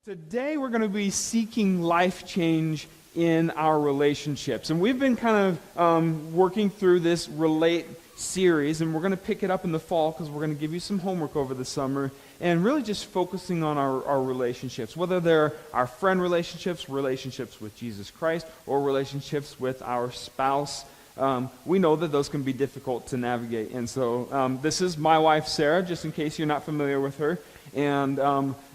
Today we're going to be seeking life change in our relationships. And we've been kind of working through this Relate series, and we're going to pick it up in the fall because we're going to give you some homework over the summer and really just focusing on our relationships, whether they're our friend relationships, relationships with Jesus Christ, or relationships with our spouse. We know that those can be difficult to navigate. And so this is my wife, Sarah, just in case you're not familiar with her. And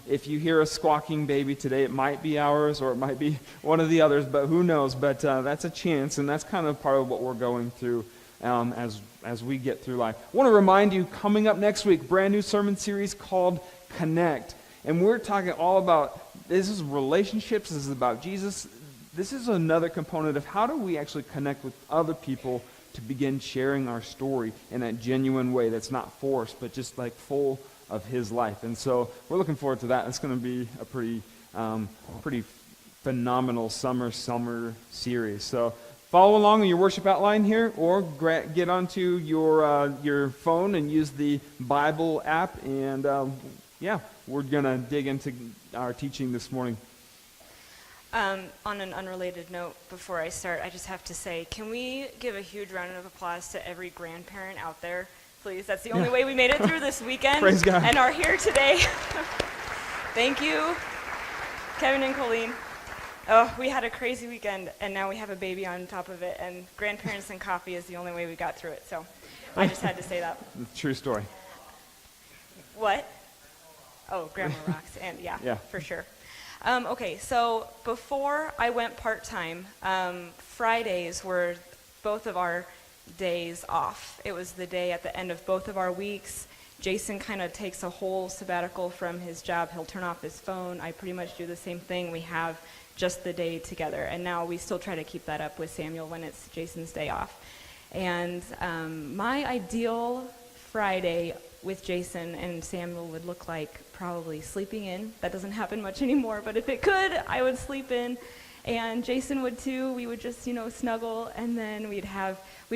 if you hear a squawking baby today, it might be ours or it might be one of the others, but who knows? But that's a chance, and that's kind of part of what we're going through as we get through life. I want to remind you, coming up next week, brand new sermon series called Connect. And we're talking all about, this is relationships, this is about Jesus. This is another component of how do we actually connect with other people to begin sharing our story in that genuine way that's not forced, but just like full of his life. And so we're looking forward to that. It's going to be a pretty phenomenal summer series. So follow along on your worship outline here, or get onto your phone and use the Bible app. And we're going to dig into our teaching this morning. On an unrelated note, before I start, I just have to say, can we give a huge round of applause to every grandparent out there? Please, that's the only way we made it through this weekend. Praise God. And are here today. Thank you, Kevin and Colleen. Oh, we had a crazy weekend, and now we have a baby on top of it, and grandparents and coffee is the only way we got through it, so I just had to say that. True story. What? Oh, Grandma rocks, and yeah, for sure. Okay, so before I went part-time, Fridays were both of our days off. It was the day at the end of both of our weeks. Jason kind of takes a whole sabbatical from his job. He'll turn off his phone. I pretty much do the same thing. We have just the day together. And now we still try to keep that up with Samuel when it's Jason's day off. And my ideal Friday with Jason and Samuel would look like probably sleeping in. That doesn't happen much anymore, but if it could, I would sleep in. And Jason would too. We would just, snuggle, and then we'd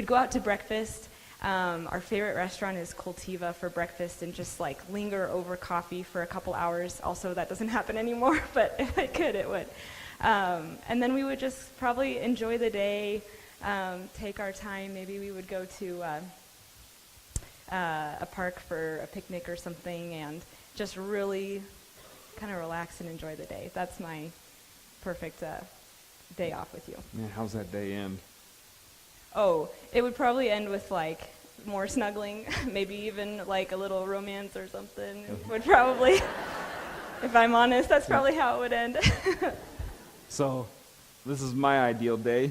go out to breakfast. Our favorite restaurant is Cultiva for breakfast, and just linger over coffee for a couple hours. Also, that doesn't happen anymore, but if it could, it would. And then we would just probably enjoy the day, take our time. Maybe we would go to a park for a picnic or something, and just really kind of relax and enjoy the day. That's my perfect day off with you. Man, how's that day end? Oh, it would probably end with more snuggling, maybe even a little romance or something. Would probably, if I'm honest, that's probably how it would end. So, this is my ideal day.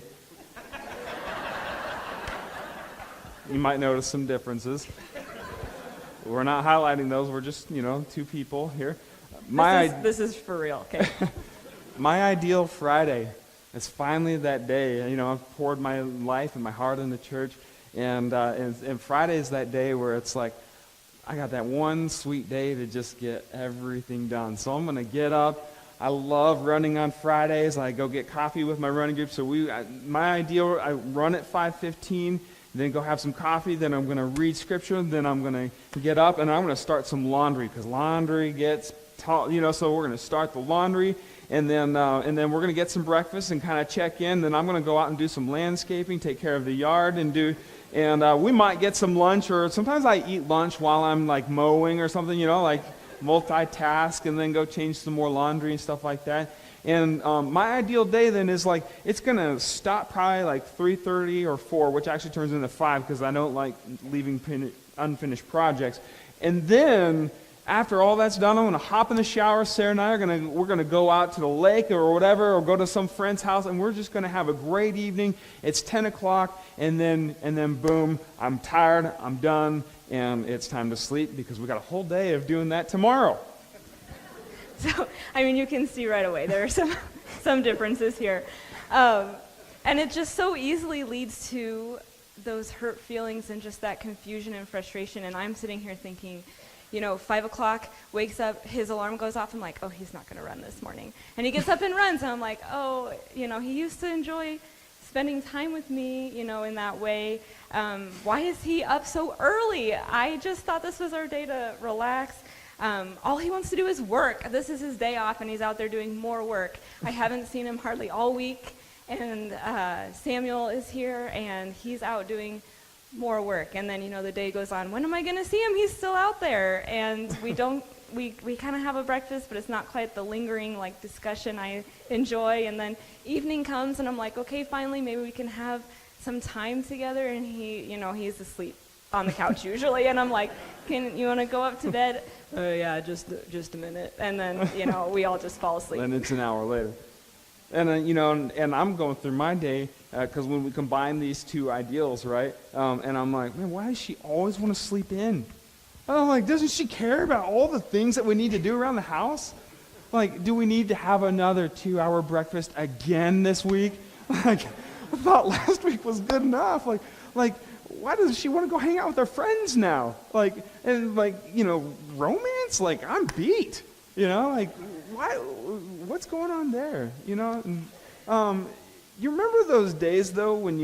You might notice some differences. We're not highlighting those. We're just, two people here. This is for real, okay? My ideal Friday is finally that day. I've poured my life and my heart into church, and Friday is that day where it's like, I got that one sweet day to just get everything done. So I'm going to get up. I love running on Fridays. I go get coffee with my running group. So my ideal, I run at 5:15. Then go have some coffee, then I'm going to read scripture, then I'm going to get up, and I'm going to start some laundry, because laundry gets tall, so we're going to start the laundry, and then we're going to get some breakfast and kind of check in, then I'm going to go out and do some landscaping, take care of the yard, and we might get some lunch, or sometimes I eat lunch while I'm mowing or something, multitask, and then go change some more laundry and stuff like that. And my ideal day then is it's going to stop probably 3:30 or 4, which actually turns into 5 because I don't like leaving unfinished projects. And then after all that's done, I'm going to hop in the shower. Sarah and I we're going to go out to the lake or whatever, or go to some friend's house, and we're just going to have a great evening. It's 10 o'clock, and then boom, I'm tired, I'm done, and it's time to sleep because we got a whole day of doing that tomorrow. So, you can see right away there are some differences here. And it just so easily leads to those hurt feelings and just that confusion and frustration. And I'm sitting here thinking, 5 o'clock, wakes up, his alarm goes off. I'm like, oh, he's not going to run this morning. And he gets up and runs. And I'm like, oh, he used to enjoy spending time with me, in that way. Why is he up so early? I just thought this was our day to relax. All he wants to do is work. This is his day off, and he's out there doing more work. I haven't seen him hardly all week, and Samuel is here, and he's out doing more work. And then, the day goes on. When am I going to see him? He's still out there. And we kind of have a breakfast, but it's not quite the lingering, discussion I enjoy. And then evening comes, and I'm like, okay, finally, maybe we can have some time together. And he's asleep on the couch usually. And I'm like, you want to go up to bed? Yeah, just a minute. And then, we all just fall asleep. And it's an hour later. And and I'm going through my day, because when we combine these two ideals, right? And I'm like, man, why does she always want to sleep in? And I'm like, doesn't she care about all the things that we need to do around the house? Like, do we need to have another 2-hour breakfast again this week? Like, I thought last week was good enough. Like, why does she want to go hang out with her friends now? Romance? Like, I'm beat. Why? What's going on there? You remember those days though when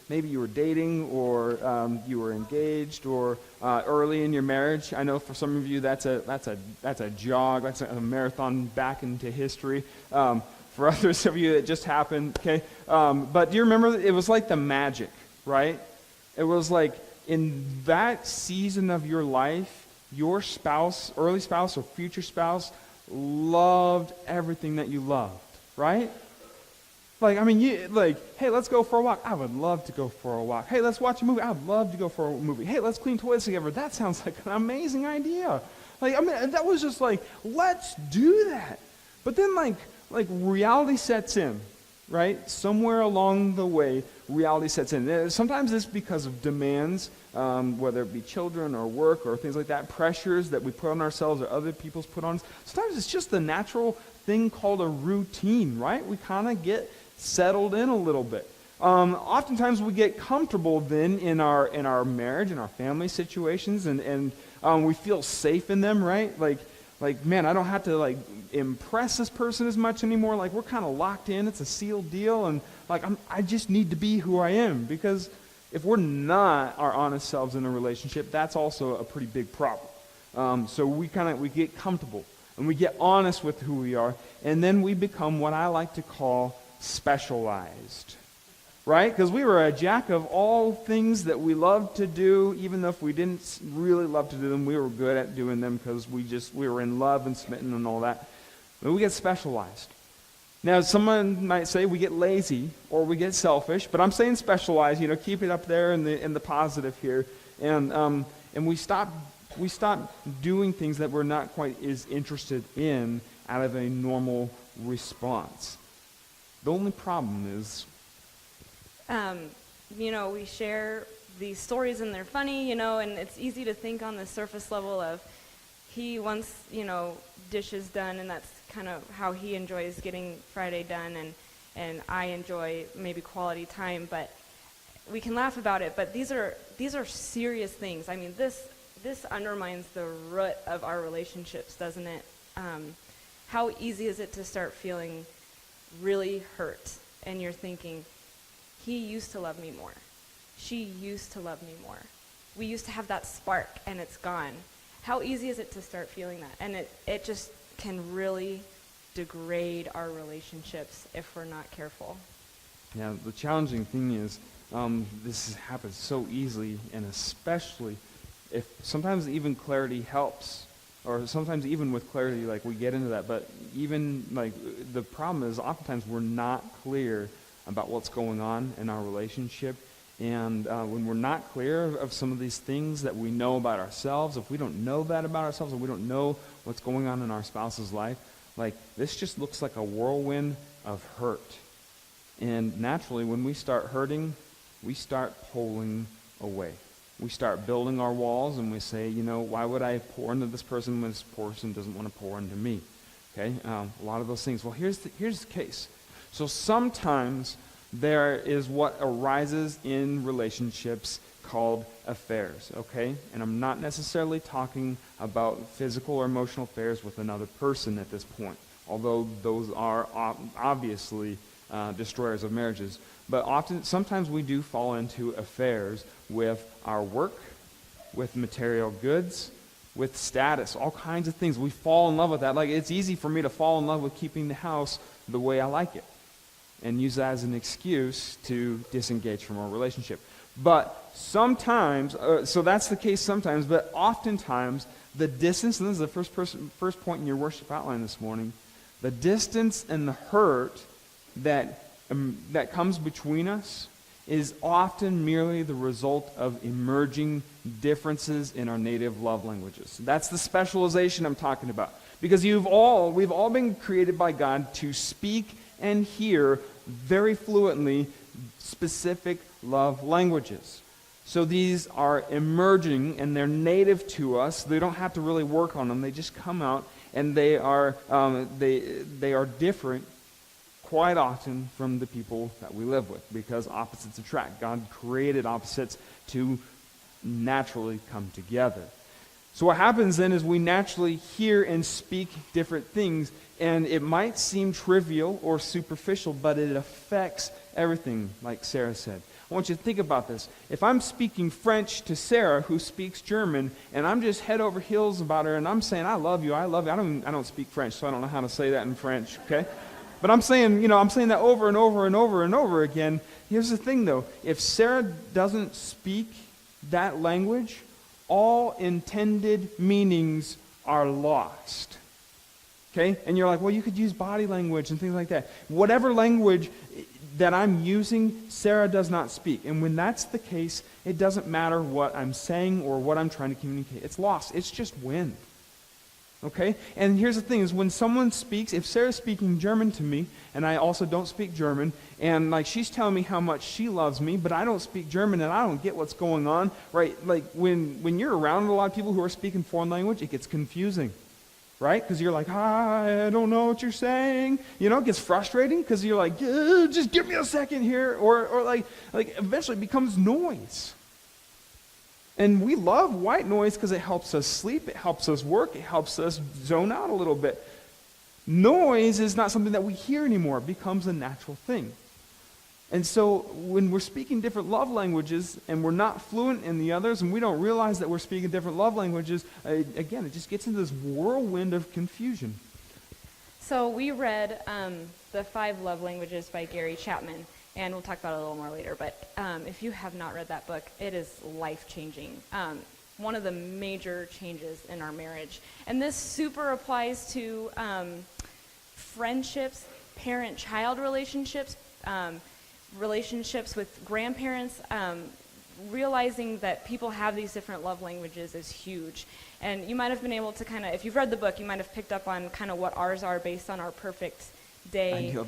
maybe you were dating, or you were engaged, or early in your marriage? I know for some of you that's a jog, that's a marathon back into history. For others of you, it just happened. Okay, but do you remember? It was like the magic, right? It was like in that season of your life, your spouse, early spouse or future spouse, loved everything that you loved, right? Hey, let's go for a walk. I would love to go for a walk. Hey, let's watch a movie. I would love to go for a movie. Hey, let's clean toilets together. That sounds like an amazing idea. That was just like, let's do that. But then reality sets in, right? Somewhere along the way, reality sets in. Sometimes it's because of demands, whether it be children or work or things like that, pressures that we put on ourselves or other people's put on us. Sometimes it's just the natural thing called a routine, right? We kind of get settled in a little bit. Oftentimes we get comfortable then in our marriage, in our family situations, and we feel safe in them, right? Man, I don't have to impress this person as much anymore. We're kind of locked in. It's a sealed deal, and I just need to be who I am, because if we're not our honest selves in a relationship, that's also a pretty big problem. So we get comfortable and we get honest with who we are, and then we become what I like to call specialized. Right? Because we were a jack of all things that we loved to do, even though if we didn't really love to do them, we were good at doing them because we were in love and smitten and all that. But we get specialized. Now, someone might say we get lazy or we get selfish, but I'm saying specialized. Keep it up there in the positive here, and we stop doing things that we're not quite as interested in out of a normal response. The only problem is, we share these stories and they're funny, and it's easy to think on the surface level of he wants, dishes done, and that's kind of how he enjoys getting Friday done, and I enjoy maybe quality time, but we can laugh about it, but these are serious things. I mean, this undermines the root of our relationships, doesn't it? How easy is it to start feeling really hurt, and you're thinking, he used to love me more. She used to love me more. We used to have that spark, and it's gone. How easy is it to start feeling that? And it just can really degrade our relationships if we're not careful. Yeah, the challenging thing is this happens so easily, and especially if sometimes even clarity helps, or sometimes even with clarity, we get into that, but even the problem is oftentimes we're not clear about what's going on in our relationship. And when we're not clear of some of these things that we know about ourselves, if we don't know that about ourselves, and we don't know what's going on in our spouse's life, this just looks like a whirlwind of hurt. And naturally, when we start hurting, we start pulling away. We start building our walls, and we say, why would I pour into this person when this person doesn't want to pour into me? Okay, a lot of those things. Well, here's the case. So sometimes there is what arises in relationships called affairs, okay? And I'm not necessarily talking about physical or emotional affairs with another person at this point, although those are obviously destroyers of marriages. But sometimes we do fall into affairs with our work, with material goods, with status, all kinds of things. We fall in love with that. Like, it's easy for me to fall in love with keeping the house the way I like it and use that as an excuse to disengage from our relationship. But sometimes, so that's the case sometimes, but oftentimes the distance, and this is the first point in your worship outline this morning, the distance and the hurt that comes between us is often merely the result of emerging differences in our native love languages. That's the specialization I'm talking about. Because we've all been created by God to speak and hear very fluently specific love languages. So these are emerging and they're native to us. They don't have to really work on them. They just come out, and they are different quite often from the people that we live with, because opposites attract. God created opposites to naturally come together. So what happens then is we naturally hear and speak different things, and it might seem trivial or superficial, but it affects everything, like Sarah said. I want you to think about this. If I'm speaking French to Sarah, who speaks German, and I'm just head over heels about her, and I'm saying, I love you. I don't speak French, so I don't know how to say that in French, okay? But I'm saying that over and over and over and over again. Here's the thing, though. If Sarah doesn't speak that language, all intended meanings are lost. Okay? And you're like, well, you could use body language and things like that. Whatever language that I'm using, Sarah does not speak. And when that's the case, it doesn't matter what I'm saying or what I'm trying to communicate. It's lost. It's just wind. Okay? And here's the thing, is when someone speaks, if Sarah's speaking German to me, and I also don't speak German, and like she's telling me how much she loves me, but I don't speak German and I don't get what's going on, right? Like when you're around a lot of people who are speaking foreign language, it gets confusing, right? Because you're like, I don't know what you're saying. It gets frustrating because you're like, just give me a second here, or like eventually it becomes noise. And we love white noise because it helps us sleep, it helps us work, it helps us zone out a little bit. Noise is not something that we hear anymore. It becomes a natural thing. And so when we're speaking different love languages and we're not fluent in the others and we don't realize that we're speaking different love languages, again, it just gets into this whirlwind of confusion. So we read The 5 Love Languages by Gary Chapman. And we'll talk about it a little more later, but if you have not read that book, it is life-changing. One of the major changes in our marriage. And this super applies to friendships, parent-child relationships, relationships with grandparents. Realizing that people have these different love languages is huge. And you might have been able to if you've read the book, you might have picked up on kind of what ours are based on our perfect ideal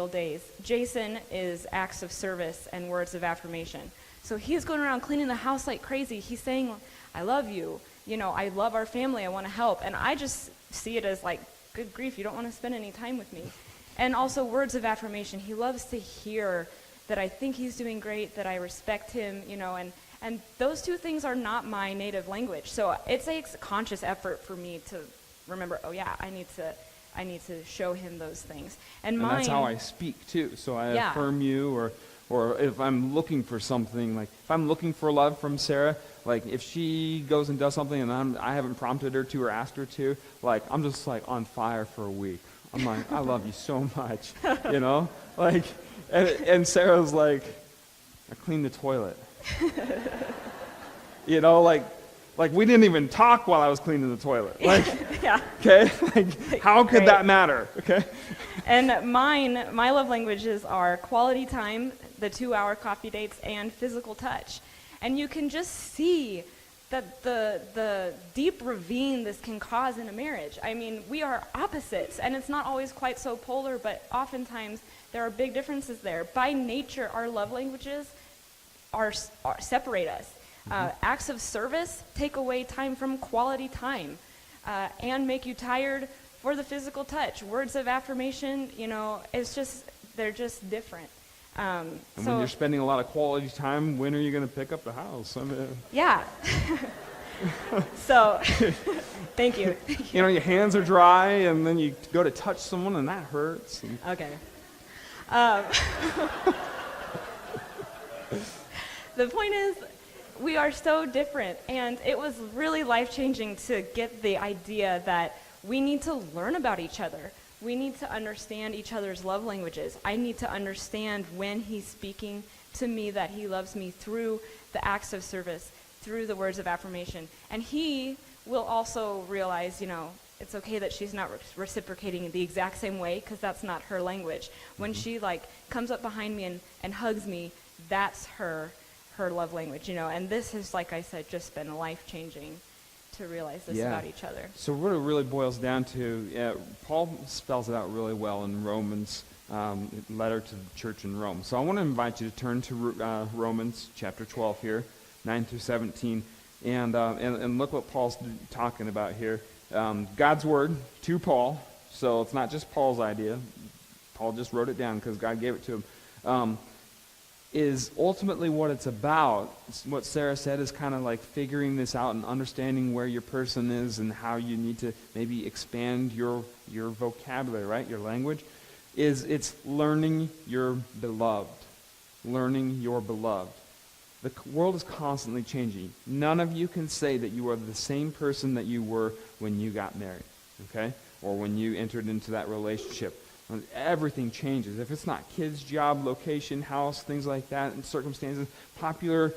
days. Jason is acts of service and words of affirmation. So he's going around cleaning the house like crazy. He's saying, I love you. I love our family. I want to help. And I just see it as like, good grief, you don't want to spend any time with me. And also words of affirmation. He loves to hear that I think he's doing great, that I respect him, and those two things are not my native language. So it takes a conscious effort for me to remember, oh yeah, I need to show him those things. And that's how I speak too. So I affirm you, or if I'm looking for something, like if I'm looking for love from Sarah, like if she goes and does something and I haven't prompted her to or asked her to, like I'm just like on fire for a week. I'm like, I love you so much, like, and Sarah's like, I cleaned the toilet, like we didn't even talk while I was cleaning the toilet. Like, yeah. Okay, like how could that matter? Okay. And my love languages are quality time, the 2-hour coffee dates, and physical touch. And you can just see that the deep ravine this can cause in a marriage. I mean, we are opposites, and it's not always quite so polar, but oftentimes there are big differences there. By nature, our love languages are separate us. Acts of service take away time from quality time and make you tired for the physical touch. Words of affirmation, they're just different. And when you're spending a lot of quality time, when are you going to pick up the house? Yeah. So, thank you. Your hands are dry, and then you go to touch someone, and that hurts. Okay. The point is, we are so different, and it was really life-changing to get the idea that we need to learn about each other. We need to understand each other's love languages. I need to understand when he's speaking to me that he loves me through the acts of service, through the words of affirmation. And he will also realize, it's okay that she's not reciprocating in the exact same way, because that's not her language. When she comes up behind me and hugs me, that's her love language, And this has, like I said, just been life-changing to realize this about each other. So what it really boils down to, Paul spells it out really well in Romans, letter to the church in Rome. So I want to invite you to turn to Romans chapter 12 here, 9 through 17, and look what Paul's talking about here. God's word to Paul, so it's not just Paul's idea. Paul just wrote it down because God gave it to him. Is ultimately what it's about. What Sarah said is kind of like figuring this out and understanding where your person is and how you need to maybe expand your vocabulary, right? Your language. It's learning your beloved. Learning your beloved. The world is constantly changing. None of you can say that you are the same person that you were when you got married, okay? Or when you entered into that relationship. Everything changes. If it's not kids, job, location, house, things like that, and circumstances, popular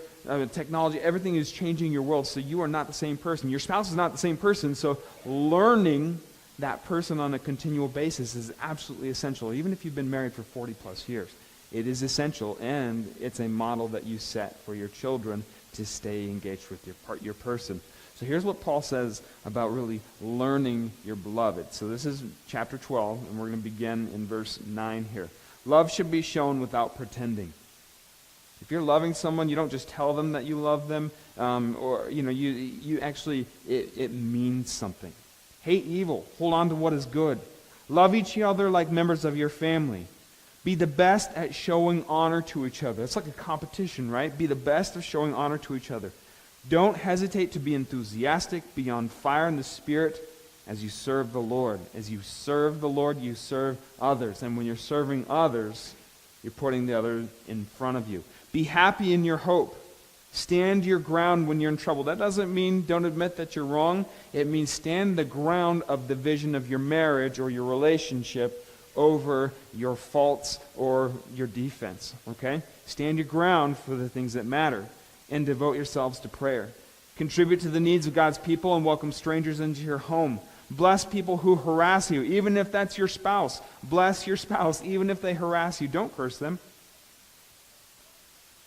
technology, everything is changing your world, so you are not the same person. Your spouse is not the same person, so learning that person on a continual basis is absolutely essential, even if you've been married for 40 plus years. It is essential, and it's a model that you set for your children to stay engaged with your person. So here's what Paul says about really learning your beloved. So this is chapter 12, and we're going to begin in verse 9 here. Love should be shown without pretending. If you're loving someone, you don't just tell them that you love them, you actually, it means something. Hate evil. Hold on to what is good. Love each other like members of your family. Be the best at showing honor to each other. It's like a competition, right? Be the best of showing honor to each other. Don't hesitate to be enthusiastic, be on fire in the Spirit as you serve the Lord. As you serve the Lord, you serve others. And when you're serving others, you're putting the other in front of you. Be happy in your hope. Stand your ground when you're in trouble. That doesn't mean don't admit that you're wrong. It means stand the ground of the vision of your marriage or your relationship over your faults or your defense. Okay? Stand your ground for the things that matter. And devote yourselves to prayer. Contribute to the needs of God's people and welcome strangers into your home. Bless people who harass you, even if that's your spouse. Bless your spouse, even if they harass you. Don't curse them.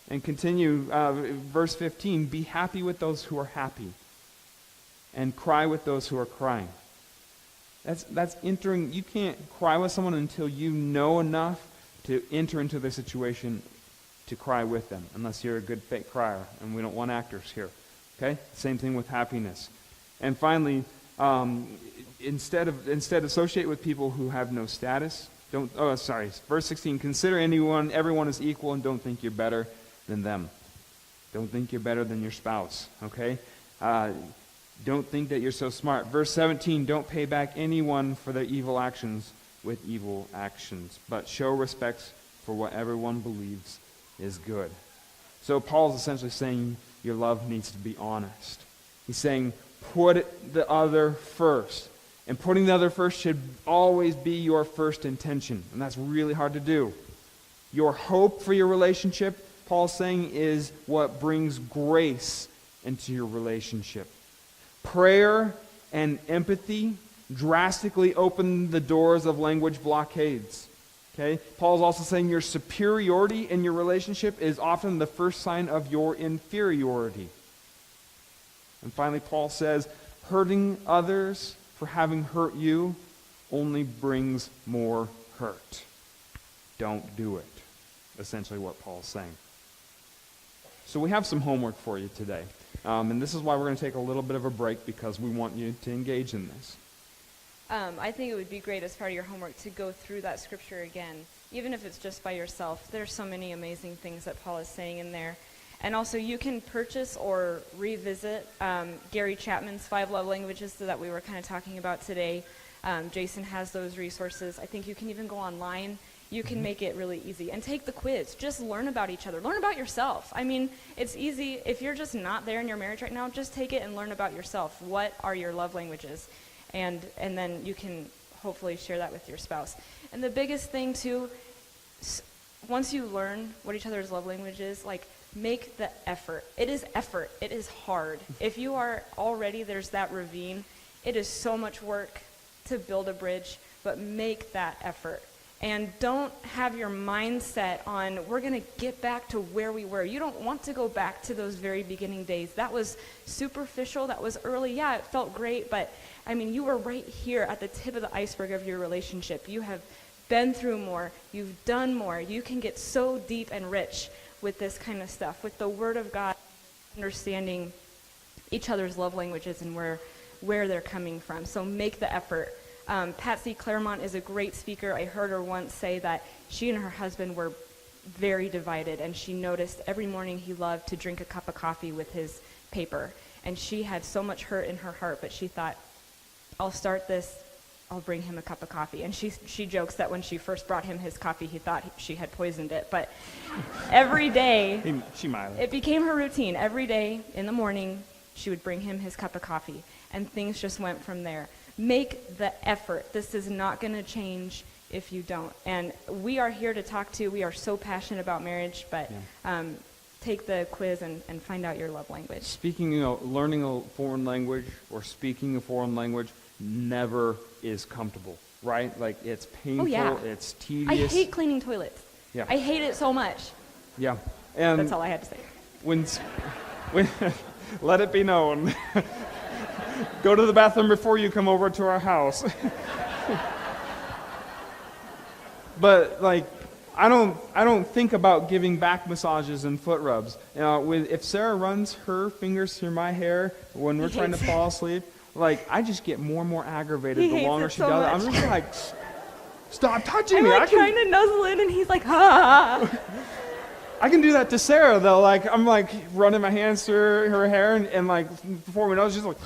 And continue, verse 15, be happy with those who are happy, and cry with those who are crying. That's entering. You can't cry with someone until you know enough to enter into the situation to cry with them, unless you're a good fake crier, and we don't want actors here. Okay? Same thing with happiness. And finally, instead associate with people who have no status. Verse 16, consider everyone is equal, and don't think you're better than them. Don't think you're better than your spouse. Okay? Don't think that you're so smart. Verse 17, don't pay back anyone for their evil actions with evil actions, but show respect for what everyone believes is good. So Paul's essentially saying your love needs to be honest. He's saying put the other first. And putting the other first should always be your first intention. And that's really hard to do. Your hope for your relationship, Paul's saying, is what brings grace into your relationship. Prayer and empathy drastically open the doors of language blockades. Okay? Paul's also saying your superiority in your relationship is often the first sign of your inferiority. And finally, Paul says, hurting others for having hurt you only brings more hurt. Don't do it. Essentially what Paul's saying. So we have some homework for you today. And this is why we're going to take a little bit of a break, because we want you to engage in this. I think it would be great as part of your homework to go through that scripture again, even if it's just by yourself. There's so many amazing things that Paul is saying in there. And also you can purchase or revisit Gary Chapman's 5 Love Languages that we were kind of talking about today. Jason has those resources. I think you can even go online you can make it really easy. And take the quiz. Just learn about each other. Learn about yourself. I mean, it's easy. If you're just not there in your marriage right now, just take it and learn about yourself. What are your love languages? And then you can hopefully share that with your spouse. And the biggest thing, too, once you learn what each other's love language is, like, make the effort. It is effort. It is hard. If you are already, there's that ravine, it is so much work to build a bridge, but make that effort. And don't have your mindset on, we're going to get back to where we were. You don't want to go back to those very beginning days. That was superficial. That was early. Yeah, it felt great, but, I mean, you were right here at the tip of the iceberg of your relationship. You have been through more. You've done more. You can get so deep and rich with this kind of stuff, with the Word of God, understanding each other's love languages and where they're coming from. So make the effort. Patsy Claremont is a great speaker. I heard her once say that she and her husband were very divided, and she noticed every morning he loved to drink a cup of coffee with his paper. And she had so much hurt in her heart, but she thought, I'll start this, I'll bring him a cup of coffee. And she jokes that when she first brought him his coffee, he thought she had poisoned it. But every day, she might have. It became her routine. Every day in the morning, she would bring him his cup of coffee. And things just went from there. Make the effort. This is not going to change if you don't. And we are here to talk to. We are so passionate about marriage, but take the quiz and find out your love language. Speaking, learning a foreign language or speaking a foreign language never is comfortable, right? Like, it's painful, it's tedious. I hate cleaning toilets. Yeah. I hate it so much. Yeah. And that's all I had to say. When let it be known. Go to the bathroom before you come over to our house. But, like, I don't think about giving back massages and foot rubs. If Sarah runs her fingers through my hair when we're trying to fall asleep, like, I just get more and more aggravated the longer she does it. I'm just like, stop touching me. I'm like trying to nuzzle in, and he's like, ha. I can do that to Sarah, though. Like, I'm like running my hands through her hair, and like, before we know it, she's like,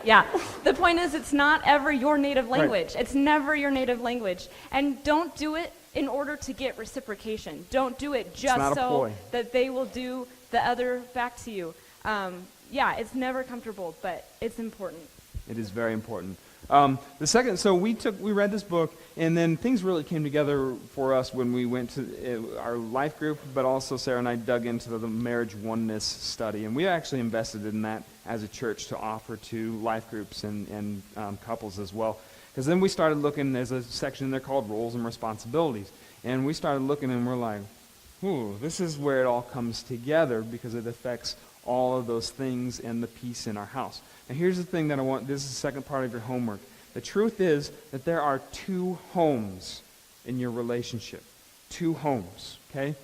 yeah. The point is, it's not ever your native language. Right. It's never your native language. And don't do it in order to get reciprocation. Don't do it just so that they will do the other back to you. It's never comfortable, but it's important. It is very important. The second, so we read this book, and then things really came together for us when we went to our life group, but also Sarah and I dug into the marriage oneness study, and we actually invested in that as a church to offer to life groups and couples as well. Because then we started looking, there's a section in there called roles and responsibilities, and we started looking and we're like, this is where it all comes together because it affects all of those things and the peace in our house. And here's the thing that I want, this is the second part of your homework. The truth is that there are two homes in your relationship. Two homes, okay?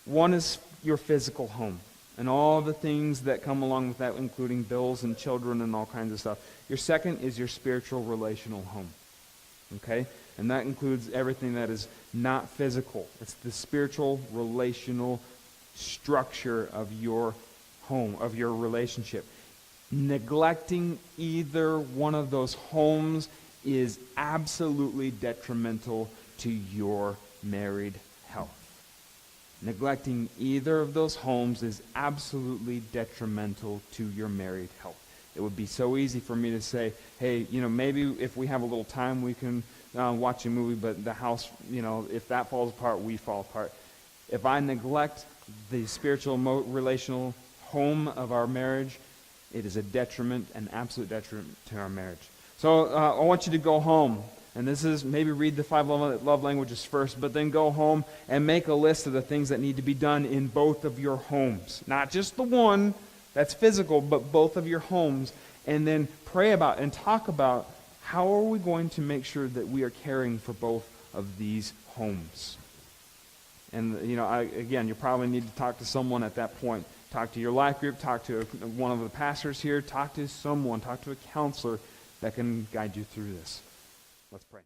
One is your physical home and all the things that come along with that, including bills and children and all kinds of stuff. Your second is your spiritual relational home, okay? And that includes everything that is not physical. It's the spiritual relational structure of your home, of your relationship. Neglecting either one of those homes is absolutely detrimental to your married health. Neglecting either of those homes is absolutely detrimental to your married health. It would be so easy for me to say, hey, maybe if we have a little time we can watch a movie, but the house, if that falls apart, we fall apart. If I neglect the spiritual relational home of our marriage, it is a detriment, an absolute detriment to our marriage. So I want you to go home, and this is maybe read the 5 love languages first, but then go home and make a list of the things that need to be done in both of your homes. Not just the one that's physical, but both of your homes, and then pray about and talk about how are we going to make sure that we are caring for both of these homes. And, again, you probably need to talk to someone at that point. Talk to your life group, talk to one of the pastors here, talk to someone, talk to a counselor that can guide you through this. Let's pray.